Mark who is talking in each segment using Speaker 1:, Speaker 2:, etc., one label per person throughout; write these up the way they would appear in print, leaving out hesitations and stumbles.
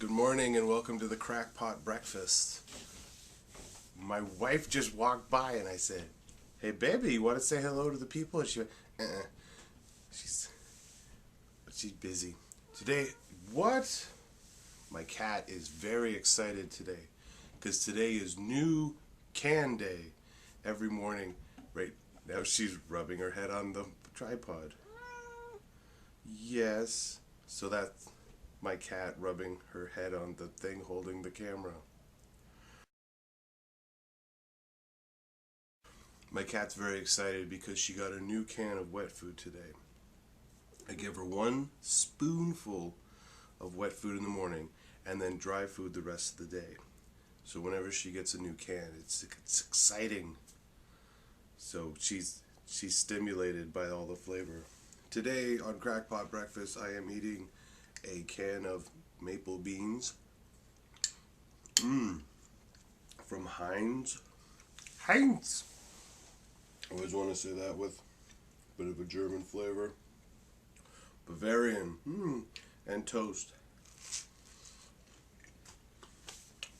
Speaker 1: Good morning and welcome to the crackpot breakfast. My wife just walked by and I said, "Hey baby, you want to say hello to the people?" And she went, She's busy. Today, what? My cat is very excited today because today is new can day. Every morning, right now she's rubbing her head on the tripod. Yes, so that's my cat rubbing her head on the thing holding the camera. My cat's very excited because she got a new can of wet food today. I give her one spoonful of wet food in the morning and then dry food the rest of the day. So whenever she gets a new can, it's exciting. So she's stimulated by all the flavor. Today on Crackpot Breakfast, I am eating a can of maple beans from Heinz. Heinz! I always want to say that with a bit of a German flavor. Bavarian. And toast.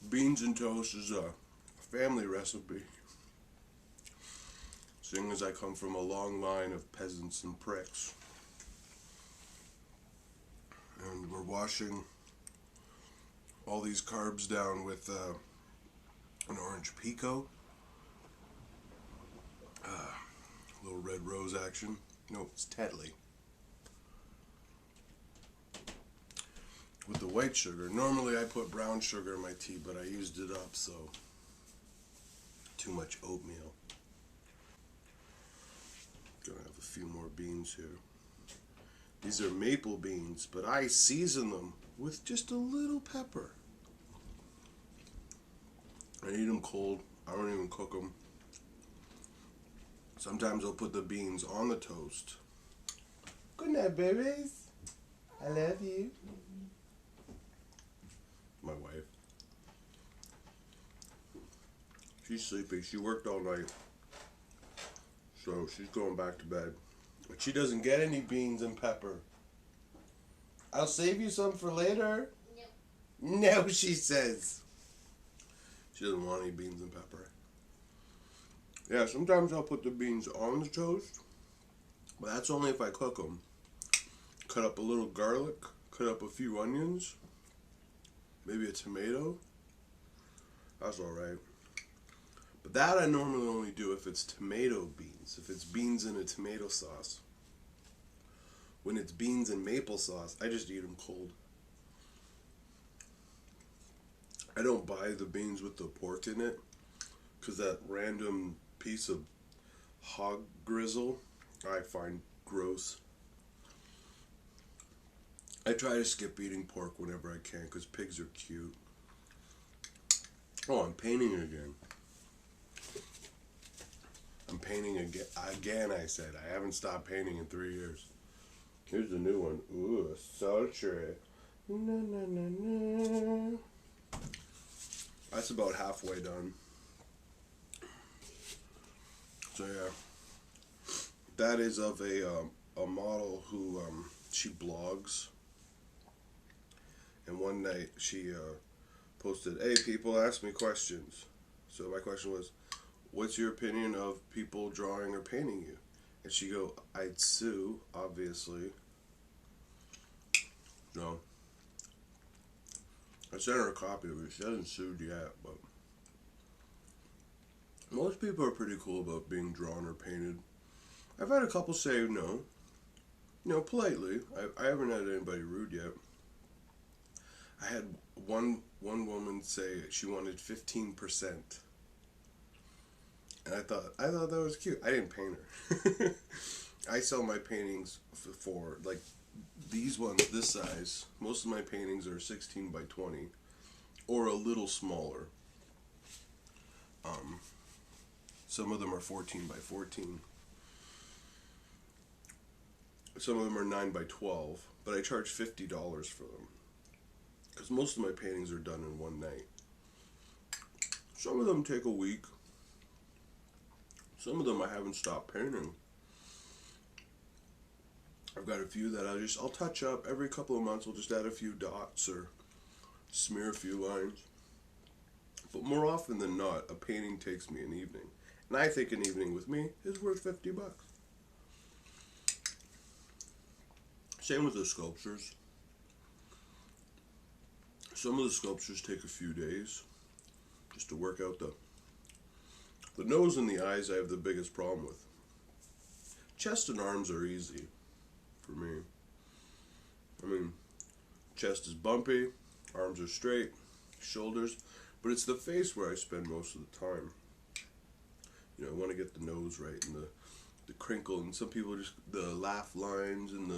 Speaker 1: Beans and toast is a family recipe. Seeing as I come from a long line of peasants and pricks. And we're washing all these carbs down with an orange pico. A little red rose action. No, it's Tetley. With the white sugar. Normally I put brown sugar in my tea, but I used it up, so too much oatmeal. Gonna have a few more beans here. These are maple beans, but I season them with just a little pepper. I eat them cold. I don't even cook them. Sometimes I'll put the beans on the toast. Good night, babies. I love you. My wife. She's sleepy. She worked all night. So she's going back to bed. But she doesn't get any beans and pepper. I'll save you some for later. No, she says. She doesn't want any beans and pepper. Yeah, sometimes I'll put the beans on the toast. But that's only if I cook them. Cut up a little garlic. Cut up a few onions. Maybe a tomato. That's alright. But that I normally only do if it's tomato beans. If it's beans in a tomato sauce. When it's beans and maple sauce, I just eat them cold. I don't buy the beans with the pork in it. Because that random piece of hog grizzle I find gross. I try to skip eating pork whenever I can because pigs are cute. Oh, I'm painting again. I'm painting again, I said. I haven't stopped painting in 3 years. Here's the new one. Ooh, sultry. Na, na, na, na. That's about halfway done. So yeah. That is of a model who, she blogs. And one night she posted, "Hey, people, ask me questions." So my question was, "What's your opinion of people drawing or painting you?" And she go, "I'd sue, obviously." No. I sent her a copy of it. She hasn't sued yet, but most people are pretty cool about being drawn or painted. I've had a couple say no. You know, politely. I haven't had anybody rude yet. I had one woman say she wanted 15%. And I thought that was cute. I didn't paint her. I sell my paintings for like these ones this size. Most of my paintings are 16 by 20 or a little smaller. Some of them are 14 by 14. Some of them are 9 by 12, but I charge $50 for them. Because most of my paintings are done in one night. Some of them take a week. Some of them I haven't stopped painting. I've got a few that I'll touch up every couple of months. We'll just add a few dots or smear a few lines. But more often than not, a painting takes me an evening. And I think an evening with me is worth $50. Same with the sculptures. Some of the sculptures take a few days just to work out the nose and the eyes. I have the biggest problem with. Chest and arms are easy for me. I mean, chest is bumpy, arms are straight, shoulders, but it's the face where I spend most of the time. You know, I want to get the nose right and the crinkle, and some people just, the laugh lines and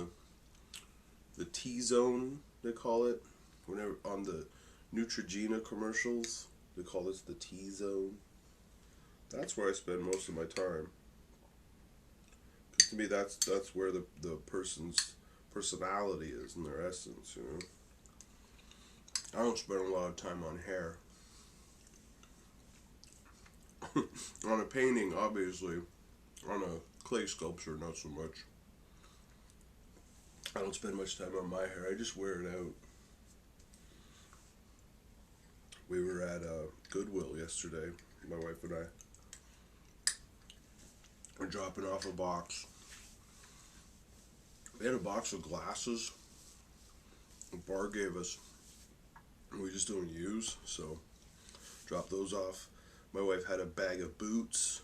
Speaker 1: the T-zone, they call it. Whenever on the Neutrogena commercials, they call this the T-zone. That's where I spend most of my time. Because to me, that's where the person's personality is in their essence, you know. I don't spend a lot of time on hair. On a painting, obviously. On a clay sculpture, not so much. I don't spend much time on my hair. I just wear it out. We were at Goodwill yesterday, my wife and I. We're dropping off a box. They had a box of glasses the bar gave us. We just don't use, so dropped those off. My wife had a bag of boots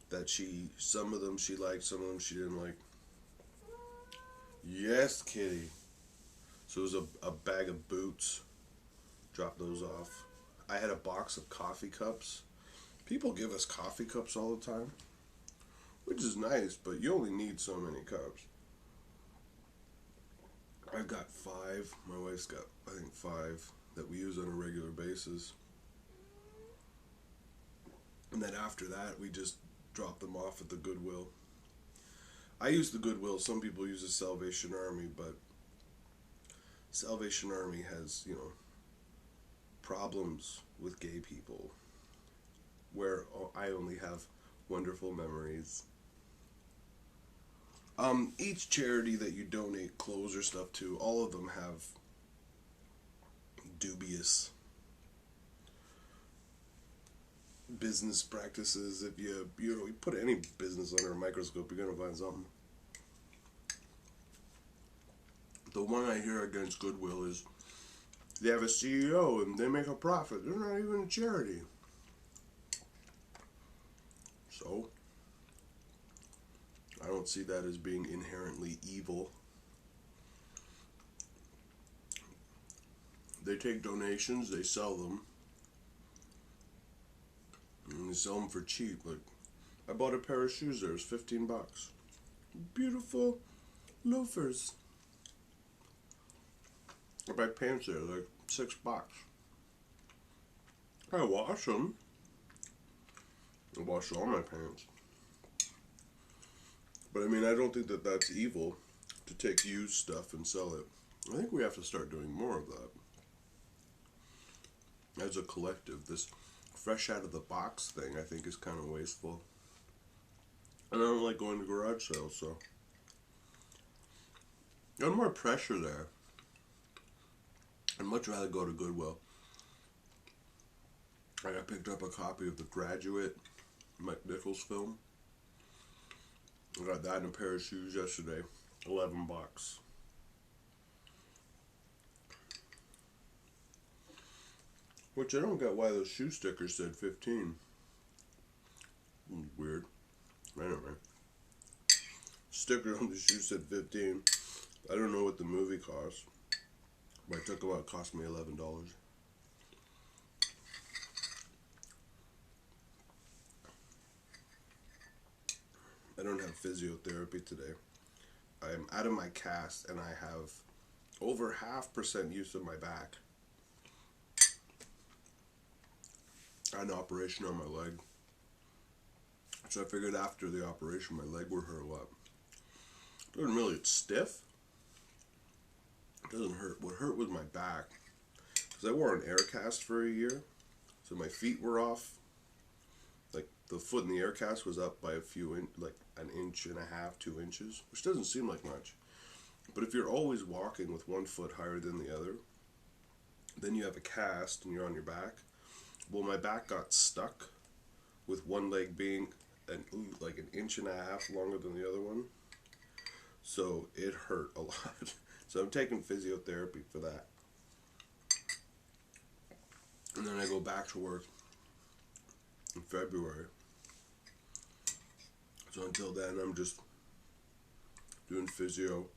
Speaker 1: that some of them she liked, some of them she didn't like. Yes, kitty. So it was a bag of boots. Dropped those off. I had a box of coffee cups. People give us coffee cups all the time, which is nice, but you only need so many cups. I've got 5. My wife's got, I think, 5 that we use on a regular basis. And then after that, we just drop them off at the Goodwill. I use the Goodwill. Some people use the Salvation Army, but Salvation Army has, you know, problems with gay people, where I only have wonderful memories. Each charity that you donate clothes or stuff to, all of them have dubious business practices. If you put any business under a microscope, you're gonna find something. The one I hear against Goodwill is they have a CEO and they make a profit. They're not even a charity. So, I don't see that as being inherently evil. They take donations, they sell them, and they sell them for cheap. Like, I bought a pair of shoes there, it was $15. Beautiful loafers. I buy pants there, like $6. I wash them. I wash all my pants. But I mean, I don't think that that's evil to take used stuff and sell it. I think we have to start doing more of that. As a collective, this fresh out of the box thing I think is kind of wasteful. And I don't like going to garage sales, so there's more pressure there. I'd much rather go to Goodwill. I picked up a copy of The Graduate, Mike Nichols film. I got that in a pair of shoes yesterday. $11. Which I don't get why those shoe stickers said 15. Weird. Anyway. Sticker on the shoe said 15. I don't know what the movie cost. But I took them out, it cost me $11. I don't have physiotherapy today. I am out of my cast and I have over 0.5% use of my back. I had an operation on my leg. So I figured after the operation my leg would hurt a lot. It doesn't really, it's stiff. It doesn't hurt. What hurt was my back. Because I wore an air cast for a year. So my feet were off. Like the foot in the air cast was up by like 1.5 inches, 2 inches. Which doesn't seem like much. But if you're always walking with one foot higher than the other, then you have a cast and you're on your back. Well, my back got stuck with one leg being like an inch and a half longer than the other one. So it hurt a lot. So I'm taking physiotherapy for that. And then I go back to work in February. So until then, I'm just doing physio,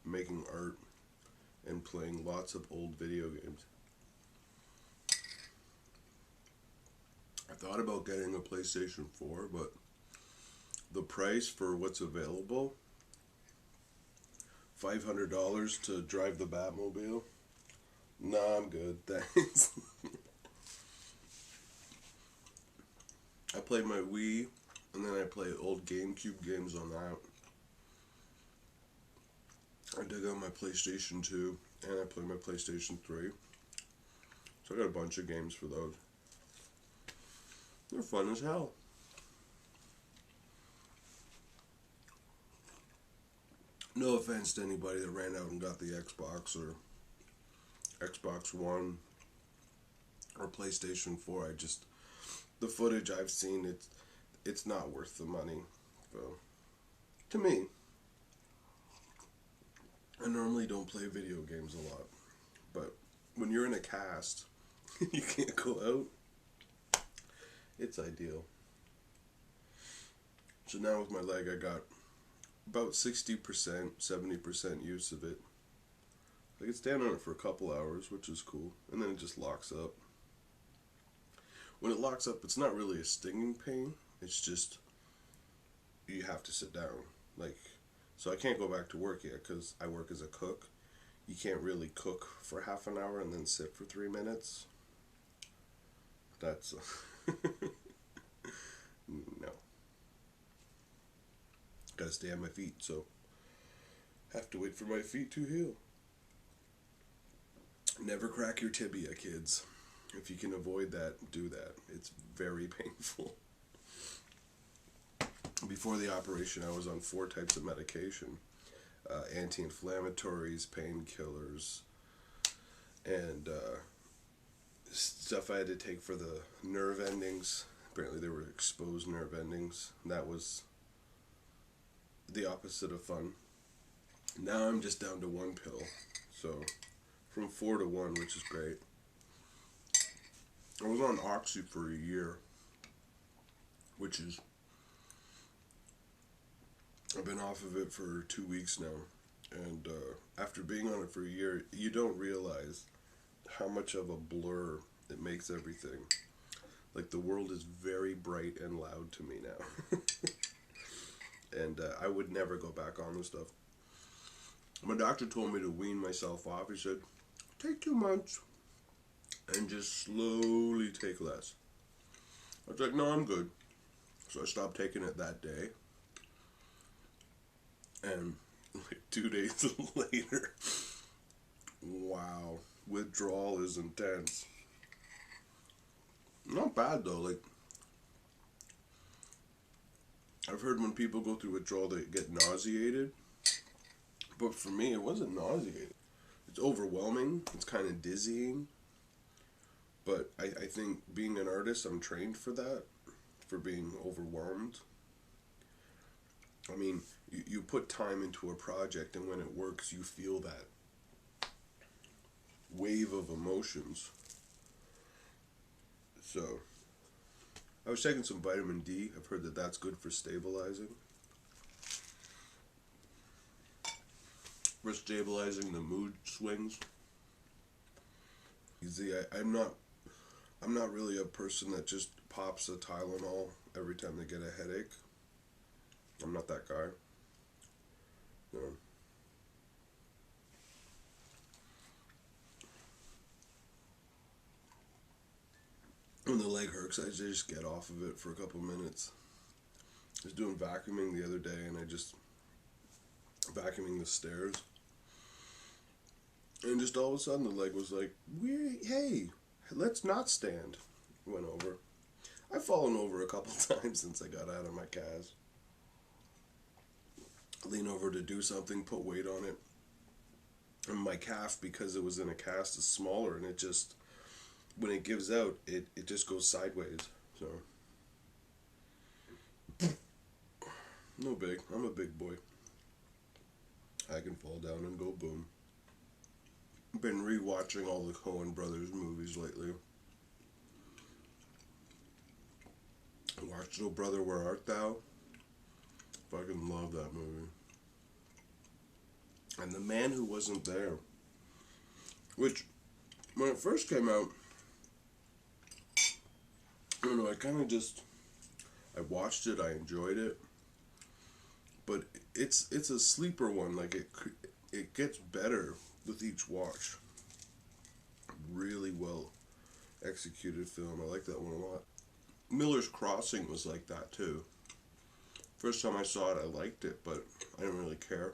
Speaker 1: making art, and playing lots of old video games. I thought about getting a PlayStation 4, but the price for what's available, $500 to drive the Batmobile, nah, I'm good, thanks. I play my Wii, and then I play old GameCube games on that. I dig out my PlayStation 2, and I play my PlayStation 3. So I got a bunch of games for those. They're fun as hell. No offense to anybody that ran out and got the Xbox or Xbox One or PlayStation 4. The footage I've seen, it's not worth the money. So, to me, I normally don't play video games a lot, but when you're in a cast, you can't go out, it's ideal. So now with my leg, I got about 60%, 70% use of it. I can stand on it for a couple hours, which is cool, and then it just locks up. When it locks up, it's not really a stinging pain, it's just you have to sit down. So I can't go back to work yet because I work as a cook. You can't really cook for half an hour and then sit for 3 minutes. That's no. Gotta stay on my feet, so have to wait for my feet to heal. Never crack your tibia, kids. If you can avoid that, do that. It's very painful. Before the operation, I was on 4 types of medication. Anti-inflammatories, painkillers, and stuff I had to take for the nerve endings. Apparently they were exposed nerve endings. That was the opposite of fun. Now I'm just down to 1 pill. So from 4 to 1, which is great. I was on Oxy for a year, which is, I've been off of it for 2 weeks now, and after being on it for a year, you don't realize how much of a blur it makes everything. Like, the world is very bright and loud to me now. And I would never go back on this stuff. My doctor told me to wean myself off. He said, take 2 months and just slowly take less. I was like, no, I'm good. So I stopped taking it that day. And like 2 days later, wow, withdrawal is intense. Not bad though. Like, I've heard when people go through withdrawal, they get nauseated. But for me, it wasn't nauseating. It's overwhelming. It's kind of dizzying. But I think being an artist, I'm trained for that, for being overwhelmed. I mean, you put time into a project, and when it works, you feel that wave of emotions. So, I was taking some vitamin D. I've heard that that's good for stabilizing. For stabilizing the mood swings. Easy. I'm not really a person that just pops a Tylenol every time they get a headache. I'm not that guy. No. When the leg hurts, I just get off of it for a couple minutes. I was doing vacuuming the other day, and I just vacuuming the stairs. And just all of a sudden, the leg was like, hey, let's not stand. Went over. I've fallen over a couple times since I got out of my cast. Lean over to do something, put weight on it. And my calf, because it was in a cast, is smaller, and it just, when it gives out, it just goes sideways. So, no big. I'm a big boy. I can fall down and go boom. Been rewatching all the Coen brothers movies lately. Watched Little Brother, Where Art Thou? Fucking love that movie. And The Man Who Wasn't There, which, when it first came out, I don't know, I kind of just, I watched it, I enjoyed it, but it's a sleeper one. Like, it gets better with each watch. Really well executed film. I like that one a lot. Miller's Crossing was like that too. First time I saw it, I liked it, but I didn't really care.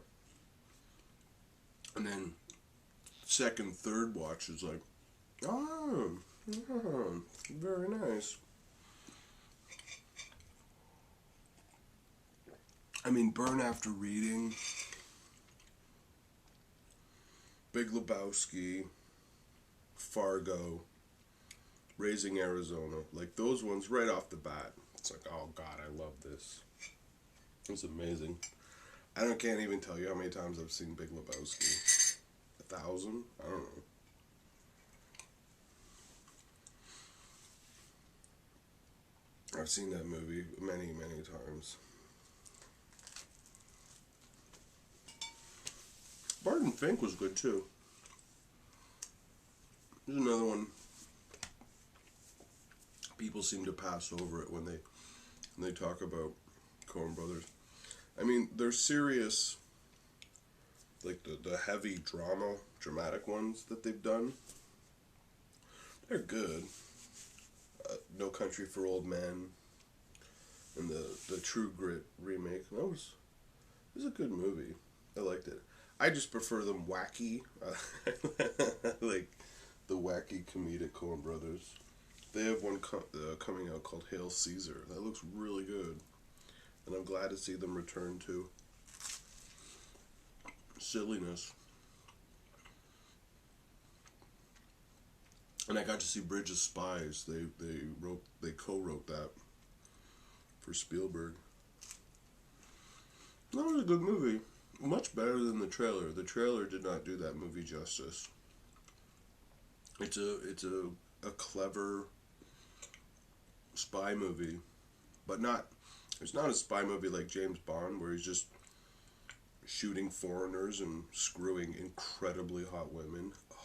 Speaker 1: And then second, third watch is like, oh, very nice. I mean, Burn After Reading, Big Lebowski, Fargo, Raising Arizona, like those ones right off the bat. It's like, oh God, I love this. It's amazing. Can't even tell you how many times I've seen Big Lebowski. 1,000? I don't know. I've seen that movie many, many times. Barton Fink was good too. There's another one. People seem to pass over it when they talk about Coen Brothers. I mean, they're serious, like the heavy dramatic ones that they've done. They're good. No Country for Old Men, and the True Grit remake. It was a good movie. I liked it. I just prefer them wacky. Like the wacky comedic Coen Brothers. They have one coming out called Hail Caesar. That looks really good. And I'm glad to see them return to silliness. And I got to see Bridge of Spies. They co-wrote that for Spielberg. That was a good movie. Much better than the trailer. The trailer did not do that movie justice. It's a clever spy movie, but it's not a spy movie like James Bond where he's just shooting foreigners and screwing incredibly hot women. Oh,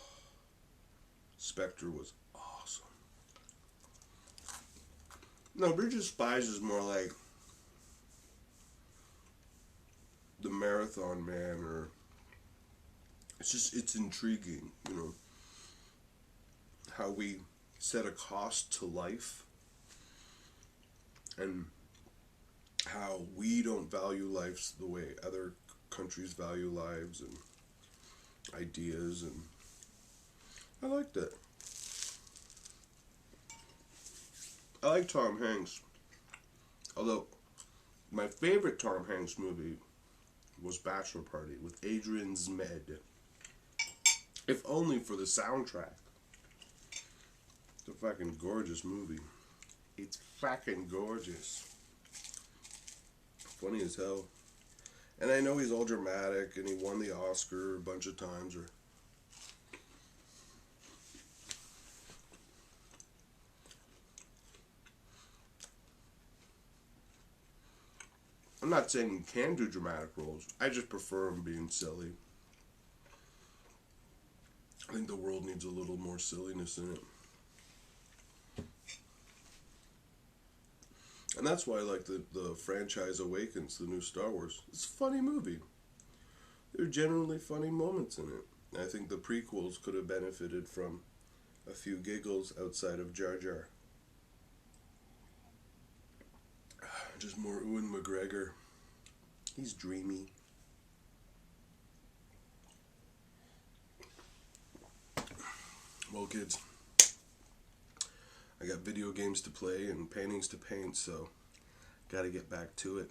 Speaker 1: Spectre was awesome. No, Bridge of Spies is more like The Marathon Man, or it's intriguing, how we set a cost to life and how we don't value lives the way other countries value lives and ideas, and I liked it. I like Tom Hanks, although my favorite Tom Hanks movie was Bachelor Party with Adrian Zmed. If only for the soundtrack. It's a fucking gorgeous movie. It's fucking gorgeous. Funny as hell. And I know he's all dramatic and he won the Oscar a bunch of times. I'm not saying he can do dramatic roles. I just prefer him being silly. I think the world needs a little more silliness in it. And that's why I like the franchise Awakens, the new Star Wars. It's a funny movie. There are genuinely funny moments in it. I think the prequels could have benefited from a few giggles outside of Jar Jar. Just more Ewan McGregor. He's dreamy. Well, kids, I got video games to play and paintings to paint, so gotta get back to it.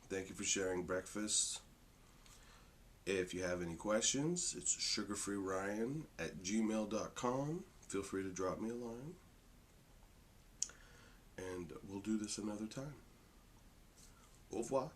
Speaker 1: Thank you for sharing breakfast. If you have any questions, it's sugarfreeryan@gmail.com. Feel free to drop me a line. And we'll do this another time. Au revoir.